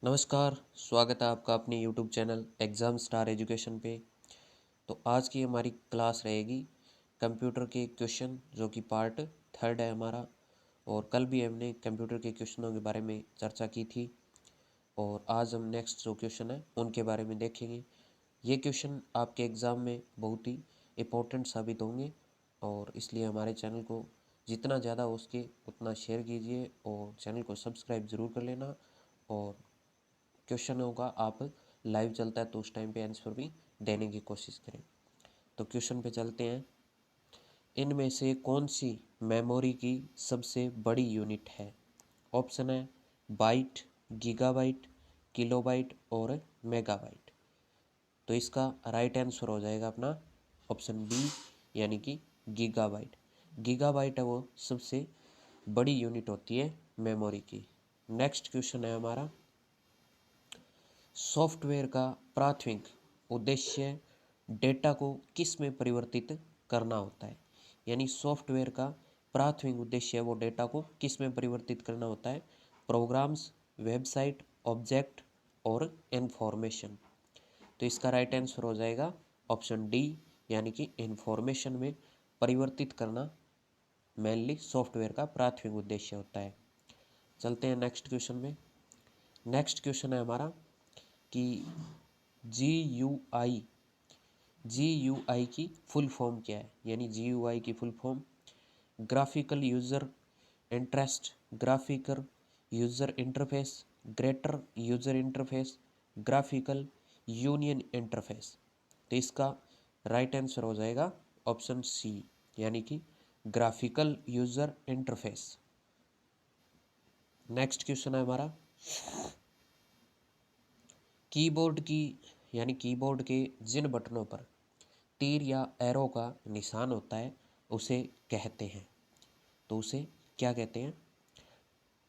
नमस्कार, स्वागत है आपका अपने YouTube channel exam star education पे। तो आज की हमारी क्लास रहेगी कंप्यूटर के क्वेश्चन, जो कि पार्ट थर्ड है हमारा। और कल भी हमने कंप्यूटर के क्वेश्चनों के बारे में चर्चा की थी, और आज हम नेक्स्ट जो क्वेश्चन है उनके बारे में देखेंगे। ये क्वेश्चन आपके एग्ज़ाम में बहुत ही इम्पोर्टेंट साबित होंगे, और इसलिए हमारे चैनल को जितना ज़्यादा हो सके उतना शेयर कीजिए और चैनल को सब्सक्राइब ज़रूर कर लेना। और क्वेश्चन होगा, आप लाइव चलता है तो उस टाइम पे आंसर भी देने की कोशिश करें। तो क्वेश्चन पे चलते हैं। इनमें से कौन सी मेमोरी की सबसे बड़ी यूनिट है? ऑप्शन है बाइट, गीगाबाइट, किलोबाइट और मेगाबाइट। तो इसका राइट आंसर हो जाएगा अपना ऑप्शन बी, यानी कि गीगाबाइट। गीगाबाइट है वो सबसे बड़ी यूनिट होती है मेमोरी की। नेक्स्ट क्वेश्चन है हमारा, सॉफ्टवेयर का प्राथमिक उद्देश्य डेटा को किस में परिवर्तित करना होता है? यानी सॉफ्टवेयर का प्राथमिक उद्देश्य वो डेटा को किस में परिवर्तित करना होता है? प्रोग्राम्स, वेबसाइट, ऑब्जेक्ट और इंफॉर्मेशन। तो इसका राइट आंसर हो जाएगा ऑप्शन डी, यानी कि इंफॉर्मेशन में परिवर्तित करना मेनली सॉफ्टवेयर का प्राथमिक उद्देश्य होता है। चलते हैं नेक्स्ट क्वेश्चन में। नेक्स्ट क्वेश्चन है हमारा कि जी यू आई की फुल फॉर्म क्या है? यानी GUI की full form graphical user interest, graphical user interface, greater user interface, graphical union interface. तो इसका राइट आंसर हो जाएगा ऑप्शन सी, यानी कि graphical user interface. Next question है हमारा, कीबोर्ड की यानी कीबोर्ड के जिन बटनों पर तीर या एरो का निशान होता है उसे कहते हैं। तो उसे क्या कहते हैं?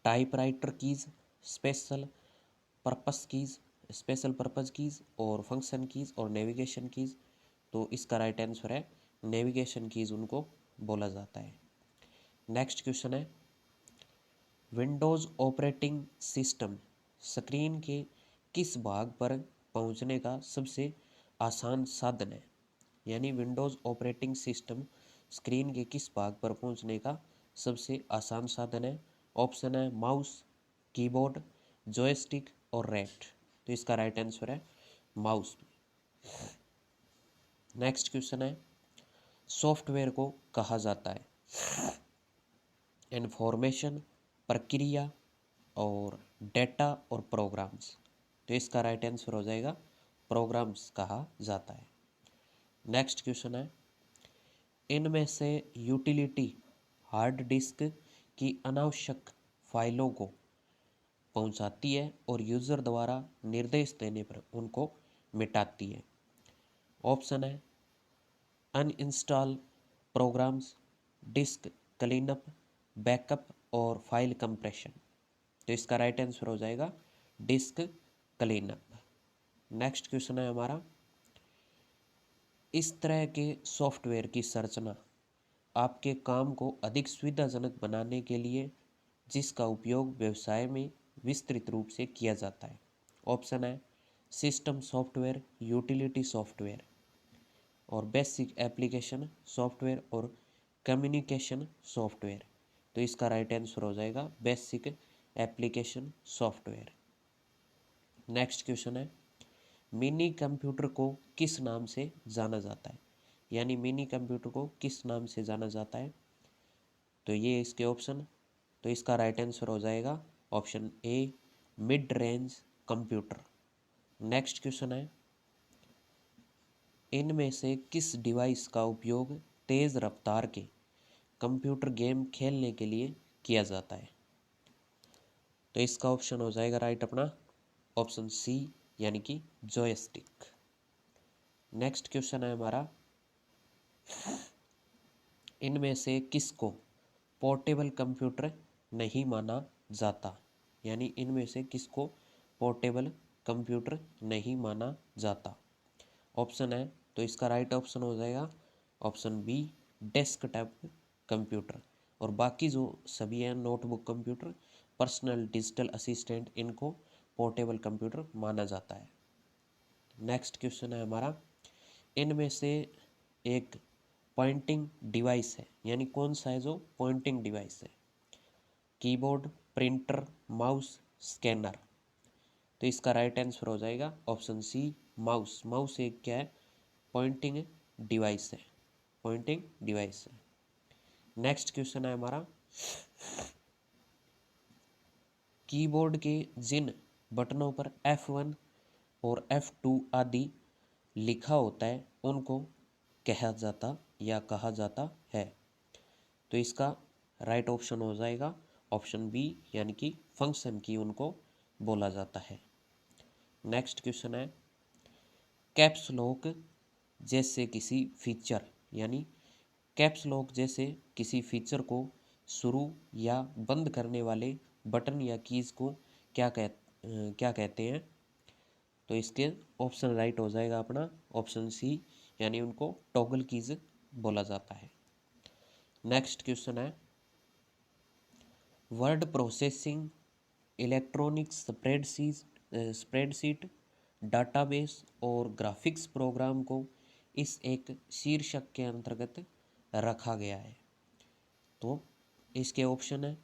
Typewriter keys, special purpose keys, special purpose keys और फंक्शन कीज़ और नेविगेशन कीज़। तो इसका राइट आंसर है नेविगेशन कीज़ उनको बोला जाता है। नेक्स्ट क्वेश्चन है, विंडोज़ ऑपरेटिंग सिस्टम स्क्रीन के किस भाग पर पहुंचने का सबसे आसान साधन है? यानी विंडोज़ ऑपरेटिंग सिस्टम स्क्रीन के किस भाग पर पहुंचने का सबसे आसान साधन है? ऑप्शन है माउस, कीबोर्ड, जॉयस्टिक और रैट। तो इसका राइट आंसर है माउस। नेक्स्ट क्वेश्चन है, सॉफ्टवेयर को कहा जाता है इंफॉर्मेशन, प्रक्रिया और डेटा और प्रोग्राम्स। तो इसका राइट आंसर हो जाएगा प्रोग्राम्स कहा जाता है। नेक्स्ट क्वेश्चन है, इनमें से यूटिलिटी हार्ड डिस्क की अनावश्यक फाइलों को पहुंचाती है और यूज़र द्वारा निर्देश देने पर उनको मिटाती है। ऑप्शन है uninstall programs, disk cleanup, backup और फाइल कंप्रेशन। तो इसका राइट आंसर हो जाएगा डिस्क क्लीनअप। नेक्स्ट क्वेश्चन है हमारा, इस तरह के सॉफ्टवेयर की संरचना आपके काम को अधिक सुविधाजनक बनाने के लिए जिसका उपयोग व्यवसाय में विस्तृत रूप से किया जाता है। ऑप्शन है सिस्टम सॉफ्टवेयर, यूटिलिटी सॉफ्टवेयर और बेसिक एप्लीकेशन सॉफ्टवेयर और कम्युनिकेशन सॉफ्टवेयर। तो इसका राइट आंसर हो जाएगा basic application software. Next question है, मिनी कंप्यूटर को किस नाम से जाना जाता है? यानी मिनी कंप्यूटर को किस नाम से जाना जाता है? तो ये इसके ऑप्शन। तो इसका राइट आंसर हो जाएगा option A, mid range computer. Next question है, इनमें से किस डिवाइस का उपयोग तेज़ रफ्तार के कंप्यूटर गेम खेलने के लिए किया जाता है? तो इसका ऑप्शन हो जाएगा राइट अपना ऑप्शन सी, यानी कि जॉयस्टिक। नेक्स्ट क्वेश्चन है हमारा, इनमें से किसको पोर्टेबल कंप्यूटर नहीं माना जाता? यानी इनमें से किसको पोर्टेबल कंप्यूटर नहीं माना जाता? ऑप्शन है, तो इसका राइट ऑप्शन हो जाएगा ऑप्शन बी, डेस्कटॉप कंप्यूटर। और बाकी जो सभी हैं notebook computer, personal digital assistant, इनको पोर्टेबल कंप्यूटर माना जाता है। नेक्स्ट क्वेश्चन है हमारा, इनमें से एक पॉइंटिंग डिवाइस है, यानी कौन सा है जो पॉइंटिंग डिवाइस है? Keyboard, printer, mouse, scanner. तो इसका राइट आंसर हो जाएगा ऑप्शन सी, माउस। माउस एक क्या है? पॉइंटिंग डिवाइस है, पॉइंटिंग डिवाइस है। नेक्स्ट क्वेश्चन है हमारा, कीबोर्ड के जिन बटनों पर F1 और F2 आदि लिखा होता है उनको कहा जाता है। तो इसका राइट ऑप्शन हो जाएगा ऑप्शन बी, यानी कि फंक्शन की उनको बोला जाता है। नेक्स्ट क्वेश्चन है, कैप्स लॉक जैसे किसी फीचर, यानी कैप्स लॉक जैसे किसी फीचर को शुरू या बंद करने वाले बटन या कीज को क्या कहते हैं? तो इसके ऑप्शन राइट हो जाएगा अपना ऑप्शन सी, यानी उनको टॉगल कीज बोला जाता है। नेक्स्ट क्वेश्चन है, word processing, electronic spreadsheet, database और ग्राफिक्स प्रोग्राम को इस एक शीर्षक के अंतर्गत रखा गया है। तो इसके ऑप्शन है,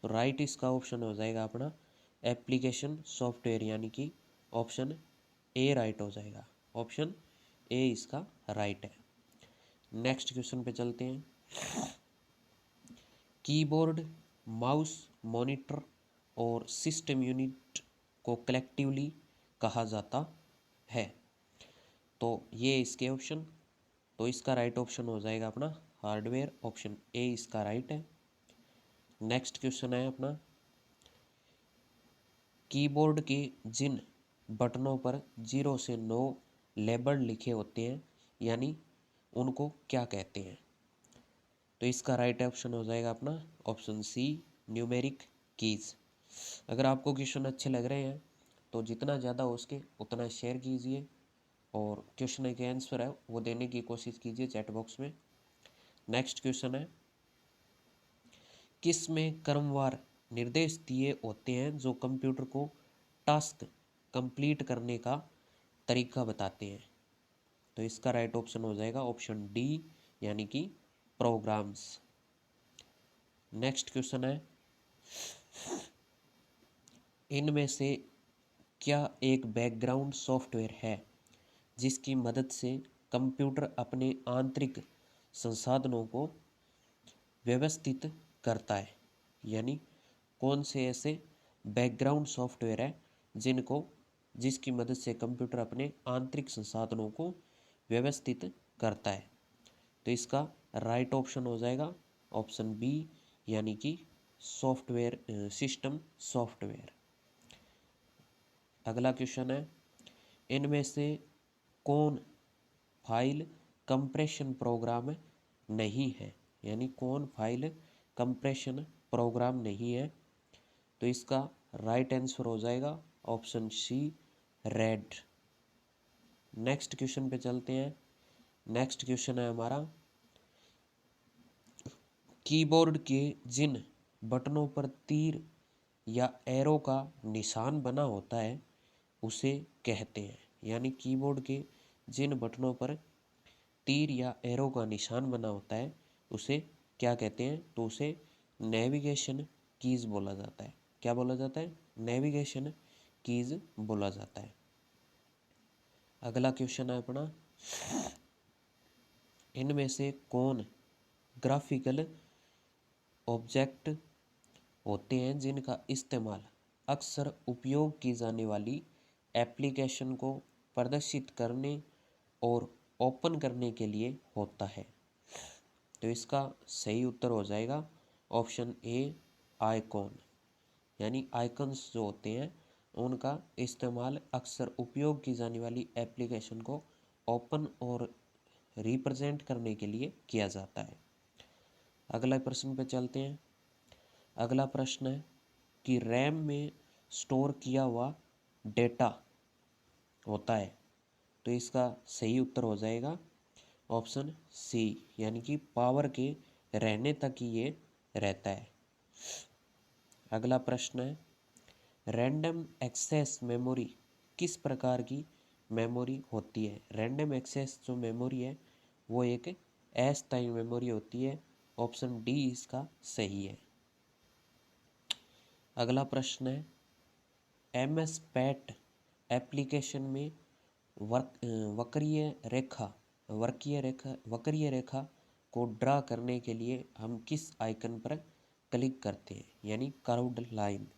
तो राइट इसका ऑप्शन हो जाएगा अपना एप्लीकेशन सॉफ्टवेयर, यानी कि ऑप्शन ए राइट हो जाएगा। ऑप्शन ए इसका राइट है। नेक्स्ट क्वेश्चन पे चलते हैं, कीबोर्ड, माउस, मॉनिटर और सिस्टम यूनिट को कलेक्टिवली कहा जाता है। तो ये इसके ऑप्शन, तो इसका राइट ऑप्शन हो जाएगा अपना हार्डवेयर। ऑप्शन ए इसका राइट है। नेक्स्ट क्वेश्चन है अपना, कीबोर्ड के जिन बटनों पर 0 से 9 लेबल लिखे होते हैं, यानी उनको क्या कहते हैं? तो इसका राइट ऑप्शन हो जाएगा अपना ऑप्शन सी, न्यूमेरिक कीज। अगर आपको क्वेश्चन अच्छे लग रहे हैं तो जितना ज़्यादा हो सके उतना शेयर कीजिए और क्वेश्चन के आंसर है वो देने की कोशिश कीजिए चैट बॉक्स में। नेक्स्ट क्वेश्चन है, किस में क्रमवार निर्देश दिए होते हैं जो कंप्यूटर को टास्क कंप्लीट करने का तरीका बताते हैं? तो इसका राइट ऑप्शन हो जाएगा ऑप्शन डी, यानी कि प्रोग्राम्स। नेक्स्ट क्वेश्चन है, इनमें से क्या एक बैकग्राउंड सॉफ्टवेयर है जिसकी मदद से कंप्यूटर अपने आंतरिक संसाधनों को व्यवस्थित करता है? यानी कौन से ऐसे बैकग्राउंड सॉफ्टवेयर है जिसकी मदद से कंप्यूटर अपने आंतरिक संसाधनों को व्यवस्थित करता है? तो इसका राइट ऑप्शन हो जाएगा ऑप्शन बी, यानी कि सॉफ्टवेयर, सिस्टम सॉफ्टवेयर। अगला क्वेश्चन है, इनमें से कौन फाइल कंप्रेशन प्रोग्राम नहीं है? यानी कौन फाइल कंप्रेशन प्रोग्राम नहीं है? तो इसका राइट आंसर हो जाएगा option C, red. Next question पे चलते हैं। नेक्स्ट क्वेश्चन है हमारा, कीबोर्ड के जिन बटनों पर तीर या एरो का निशान बना होता है उसे कहते हैं? यानी कीबोर्ड के जिन बटनों पर तीर या एरो का निशान बना होता है उसे क्या कहते हैं? तो उसे नेविगेशन कीज बोला जाता है। क्या बोला जाता है? नेविगेशन कीज बोला जाता है। अगला क्वेश्चन है अपना, इनमें से कौन ग्राफिकल ऑब्जेक्ट होते हैं जिनका इस्तेमाल अक्सर उपयोग की जाने वाली एप्लीकेशन को प्रदर्शित करने और ओपन करने के लिए होता है? तो इसका सही उत्तर हो जाएगा ऑप्शन ए, आइकॉन। यानी आइकन्स जो होते हैं उनका इस्तेमाल अक्सर उपयोग की जाने वाली एप्लीकेशन को ओपन और रिप्रेजेंट करने के लिए किया जाता है। अगला प्रश्न पे चलते हैं। अगला प्रश्न है कि रैम में स्टोर किया हुआ डेटा होता है, तो इसका सही उत्तर हो जाएगा ऑप्शन सी, यानी कि पावर के रहने तक ही ये रहता है। अगला प्रश्न है, रैंडम एक्सेस मेमोरी किस प्रकार की मेमोरी होती है? रैंडम एक्सेस जो मेमोरी है वो एक अस्थायी मेमोरी होती है। ऑप्शन डी इसका सही है। अगला प्रश्न है, एमएस पैट एप्लीकेशन में वक्रीय रेखा को ड्रा करने के लिए हम किस आइकन पर क्लिक करते हैं, यानी कर्व्ड लाइन।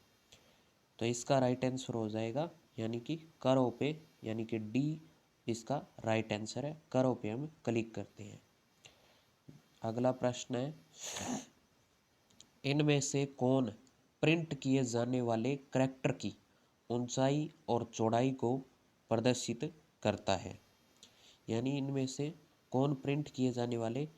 तो इसका राइट आंसर हो जाएगा यानी कि कर्व पे, यानी कि डी इसका राइट आंसर है। कर्व पे हम क्लिक करते हैं। अगला प्रश्न है, इनमें से कौन प्रिंट किए जाने वाले करैक्टर की ऊंचाई और चौड़ाई को प्रदर्शित करता है? यानी इनमें से कौन प्रिंट किए जाने वाले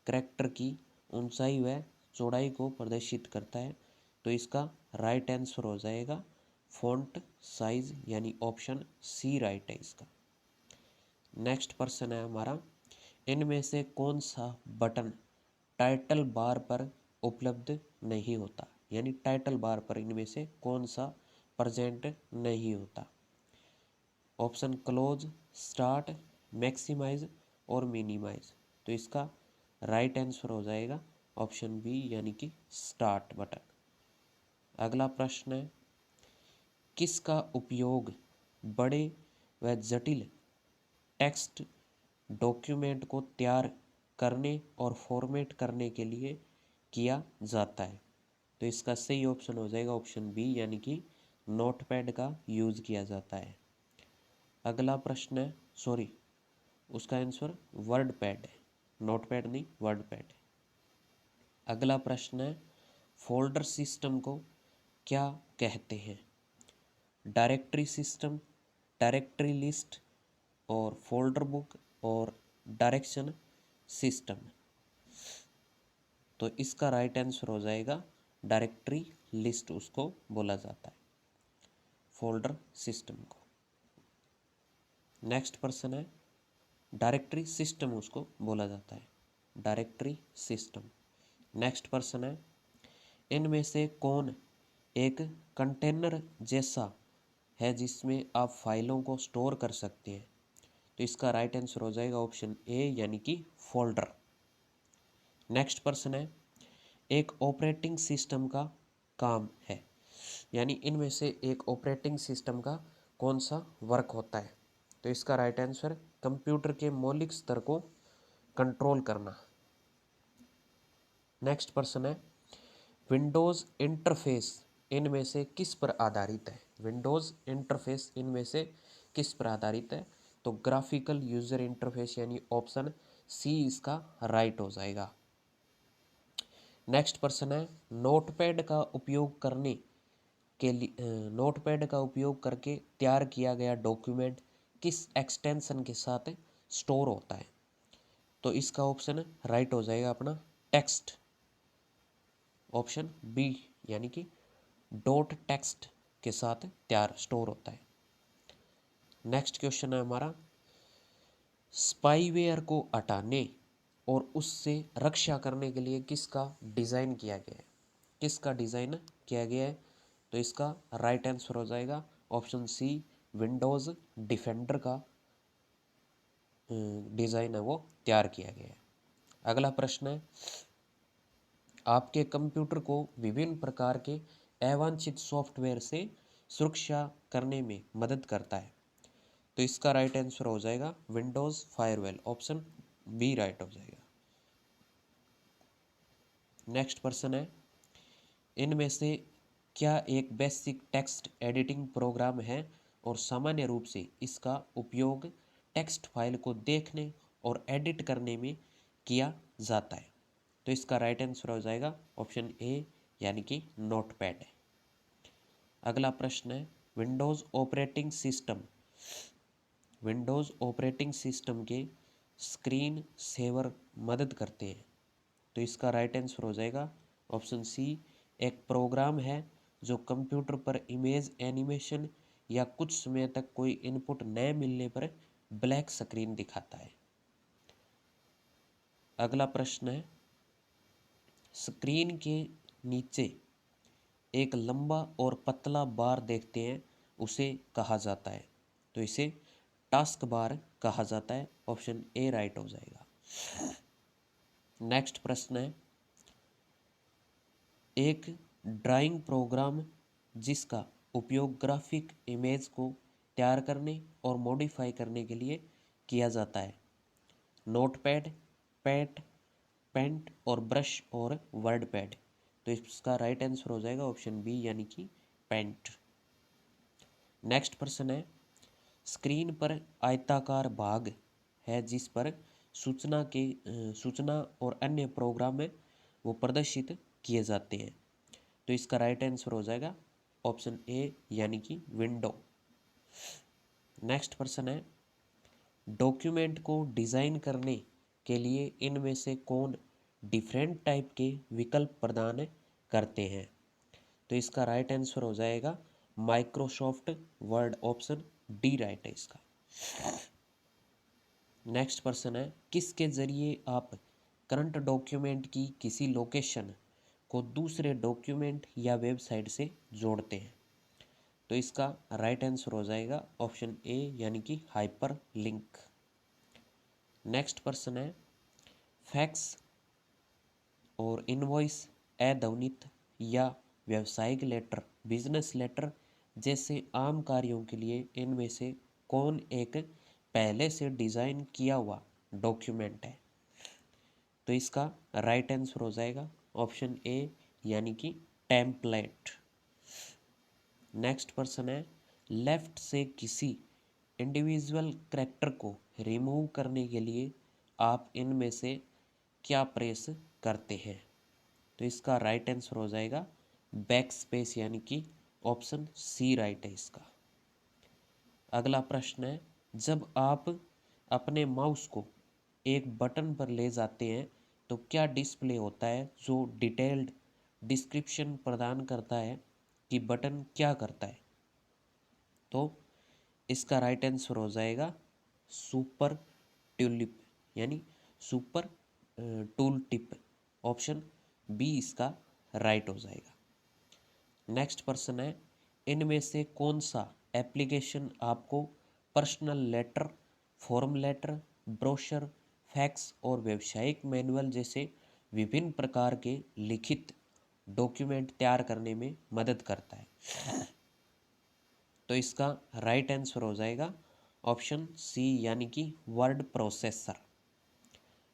करैक्टर की ऊंचाई व चौड़ाई को प्रदर्शित करता है? तो इसका राइट आंसर हो जाएगा फॉन्ट साइज, यानी ऑप्शन सी राइट है इसका। नेक्स्ट प्रश्न है हमारा, इनमें से कौन सा बटन टाइटल बार पर उपलब्ध नहीं होता? यानी टाइटल बार पर इनमें से कौन सा प्रेजेंट नहीं होता? ऑप्शन क्लोज, स्टार्ट, मैक्सिमाइज और मिनिमाइज। तो इसका राइट आंसर हो जाएगा ऑप्शन बी, यानी कि स्टार्ट बटन। अगला प्रश्न है, किसका उपयोग बड़े व जटिल टेक्स्ट डॉक्यूमेंट को तैयार करने और फॉर्मेट करने के लिए किया जाता है? तो इसका सही ऑप्शन हो जाएगा ऑप्शन बी, यानी कि नोटपैड का यूज़ किया जाता है। अगला प्रश्न है, सॉरी उसका आंसर वर्ड पैड है, नोटपैड नहीं वर्ड पैड है। अगला प्रश्न है, फोल्डर सिस्टम को क्या कहते हैं? डायरेक्टरी सिस्टम, डायरेक्टरी लिस्ट और फोल्डर बुक और डायरेक्शन सिस्टम। तो इसका राइट आंसर हो जाएगा डायरेक्टरी लिस्ट उसको बोला जाता है, फोल्डर सिस्टम को। नेक्स्ट प्रश्न है, डायरेक्टरी सिस्टम उसको बोला जाता है, डायरेक्टरी सिस्टम। नेक्स्ट प्रश्न है, इनमें से कौन एक कंटेनर जैसा है जिसमें आप फाइलों को स्टोर कर सकते हैं? तो इसका राइट आंसर हो जाएगा ऑप्शन ए, यानी कि फोल्डर। नेक्स्ट प्रश्न है, एक ऑपरेटिंग सिस्टम का काम है, यानी इनमें से एक ऑपरेटिंग सिस्टम का कौन सा वर्क होता है? तो इसका राइट आंसर कंप्यूटर के मौलिक स्तर को कंट्रोल करना। नेक्स्ट प्रश्न है, विंडोज़ इंटरफेस इनमें से किस पर आधारित है? विंडोज़ इंटरफेस इनमें से किस पर आधारित है? तो ग्राफिकल यूजर इंटरफेस, यानी ऑप्शन सी इसका राइट हो जाएगा। नेक्स्ट प्रश्न है, नोटपैड का उपयोग करने के लिए नोटपैड का उपयोग करके तैयार किया गया डॉक्यूमेंट किस एक्सटेंशन के साथ स्टोर होता है? तो इसका ऑप्शन राइट हो जाएगा अपना टेक्स्ट, ऑप्शन बी, यानी कि डॉट टेक्स्ट के साथ तैयार स्टोर होता है। नेक्स्ट क्वेश्चन है हमारा, स्पाईवेयर को हटाने और उससे रक्षा करने के लिए किसका डिज़ाइन किया गया है? किसका डिज़ाइन किया गया है? तो इसका राइट आंसर हो जाएगा ऑप्शन सी, विंडोज़ डिफेंडर का डिज़ाइन है वो तैयार किया गया है। अगला प्रश्न है, आपके कंप्यूटर को विभिन्न प्रकार के अवांछित सॉफ्टवेयर से सुरक्षा करने में मदद करता है? तो इसका राइट आंसर हो जाएगा Windows firewall, option B right हो जाएगा। नेक्स्ट प्रश्न है, इनमें से क्या एक बेसिक टेक्स्ट एडिटिंग प्रोग्राम है और सामान्य रूप से इसका उपयोग टेक्स्ट फाइल को देखने और एडिट करने में किया जाता है? तो इसका राइट आंसर हो जाएगा ऑप्शन ए, यानी कि नोटपैड है। अगला प्रश्न है, विंडोज़ ऑपरेटिंग सिस्टम के स्क्रीन सेवर मदद करते हैं? तो इसका राइट आंसर हो जाएगा ऑप्शन सी, एक प्रोग्राम है जो कंप्यूटर पर इमेज एनिमेशन या कुछ समय तक कोई इनपुट न मिलने पर ब्लैक स्क्रीन दिखाता है। अगला प्रश्न है, स्क्रीन के नीचे एक लंबा और पतला बार देखते हैं उसे कहा जाता है? तो इसे टास्क बार कहा जाता है। ऑप्शन ए राइट हो जाएगा। नेक्स्ट प्रश्न है, एक ड्राइंग प्रोग्राम जिसका उपयोग ग्राफिक इमेज को तैयार करने और मॉडिफाई करने के लिए किया जाता है? नोटपैड, पैट, पेंट और ब्रश और वर्ड पैड। तो इसका राइट आंसर हो जाएगा ऑप्शन बी यानी कि पेंट। नेक्स्ट प्रश्न है, स्क्रीन पर आयताकार भाग है जिस पर सूचना और अन्य प्रोग्राम है वो प्रदर्शित किए जाते हैं। तो इसका राइट आंसर हो जाएगा ऑप्शन ए यानी कि विंडो। नेक्स्ट प्रश्न है, डॉक्यूमेंट को डिज़ाइन करने के लिए इनमें से कौन डिफरेंट टाइप के विकल्प प्रदान करते हैं? तो इसका राइट आंसर हो जाएगा Microsoft word. Option D right है इसका। नेक्स्ट प्रश्न है, किसके जरिए आप करंट डॉक्यूमेंट की किसी लोकेशन को दूसरे डॉक्यूमेंट या वेबसाइट से जोड़ते हैं? तो इसका राइट आंसर हो जाएगा ऑप्शन ए यानी कि हाइपर लिंक। नेक्स्ट प्रश्न है, फैक्स और इनवॉइस, अध्वनित या व्यावसायिक लेटर, बिजनेस लेटर जैसे आम कार्यों के लिए इनमें से कौन एक पहले से डिज़ाइन किया हुआ डॉक्यूमेंट है? तो इसका राइट आंसर हो जाएगा ऑप्शन ए यानी कि टेम्पलेट। नेक्स्ट प्रश्न है, लेफ्ट से किसी इंडिविजुअल कैरेक्टर को रिमूव करने के लिए आप इनमें से क्या प्रेस करते हैं? तो इसका राइट आंसर हो जाएगा बैक स्पेस यानी कि ऑप्शन सी राइट है इसका। अगला प्रश्न है, जब आप अपने माउस को एक बटन पर ले जाते हैं तो क्या डिस्प्ले होता है जो डिटेल्ड डिस्क्रिप्शन प्रदान करता है कि बटन क्या करता है? तो इसका राइट आंसर हो जाएगा सुपर ट्यूलिप यानी super tool tip. Option B इसका राइट हो जाएगा। नेक्स्ट प्रश्न है, इनमें से कौन सा एप्लीकेशन आपको personal letter, form letter, brochure, fax और व्यावसायिक मैनुअल जैसे विभिन्न प्रकार के लिखित डॉक्यूमेंट तैयार करने में मदद करता है? तो इसका राइट आंसर हो जाएगा ऑप्शन सी यानी कि वर्ड प्रोसेसर।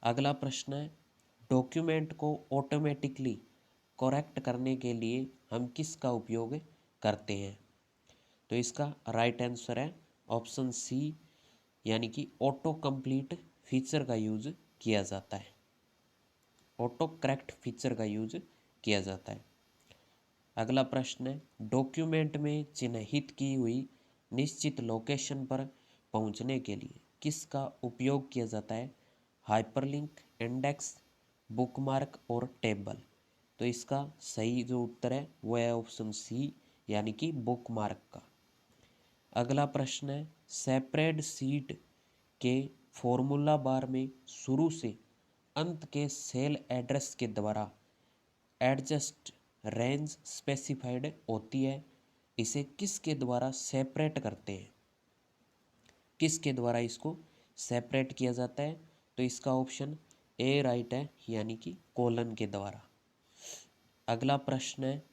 अगला प्रश्न है, डॉक्यूमेंट को ऑटोमेटिकली करेक्ट करने के लिए हम किसका उपयोग करते हैं? तो इसका राइट आंसर है ऑप्शन सी यानी कि ऑटो कंप्लीट फीचर का यूज किया जाता है। ऑटो करेक्ट फीचर का यूज किया जाता है। अगला प्रश्न है, डॉक्यूमेंट में चिन्हित की हुई निश्चित लोकेशन पर पहुंचने के लिए किसका उपयोग किया जाता है? हाइपरलिंक, इंडेक्स, बुकमार्क और टेबल। तो इसका सही जो उत्तर है वो है ऑप्शन सी यानी कि बुकमार्क का। अगला प्रश्न है, सेपरेट सीट के फॉर्मूला बार में शुरू से अंत के सेल एड्रेस के द्वारा एडजस्ट रेंज स्पेसिफाइड होती है। इसे किसके द्वारा सेपरेट करते हैं? किसके द्वारा इसको सेपरेट किया जाता है? तो इसका ऑप्शन ए राइट है यानी कि कोलन के द्वारा। अगला प्रश्न है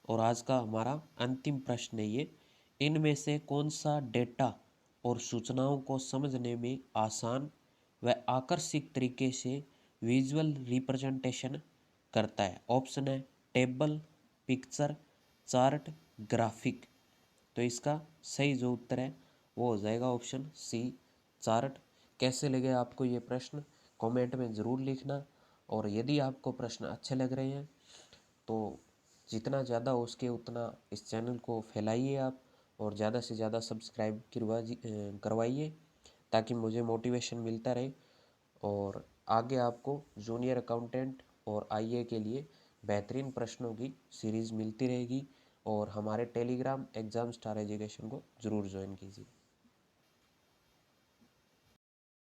और आज का हमारा अंतिम प्रश्न है ये, इनमें से कौन सा डेटा और सूचनाओं को समझने में आसान व आकर्षक तरीके से विजुअल रिप्रेजेंटेशन करता है? ऑप्शन है टेबल, पिक्चर, चार्ट, ग्राफिक। तो इसका सही जो उत्तर है वो हो जाएगा ऑप्शन सी चार्ट। कैसे लगे आपको ये प्रश्न कमेंट में ज़रूर लिखना, और यदि आपको प्रश्न अच्छे लग रहे हैं तो जितना ज़्यादा हो सके उतना इस चैनल को फैलाइए आप, और ज़्यादा से ज़्यादा सब्सक्राइब करवाइए ताकि मुझे मोटिवेशन मिलता रहे। और आगे आपको जूनियर अकाउंटेंट और आईए के लिए बेहतरीन प्रश्नों की सीरीज़ मिलती रहेगी। और हमारे टेलीग्राम एग्ज़ाम स्टार एजुकेशन को ज़रूर ज्वाइन कीजिए।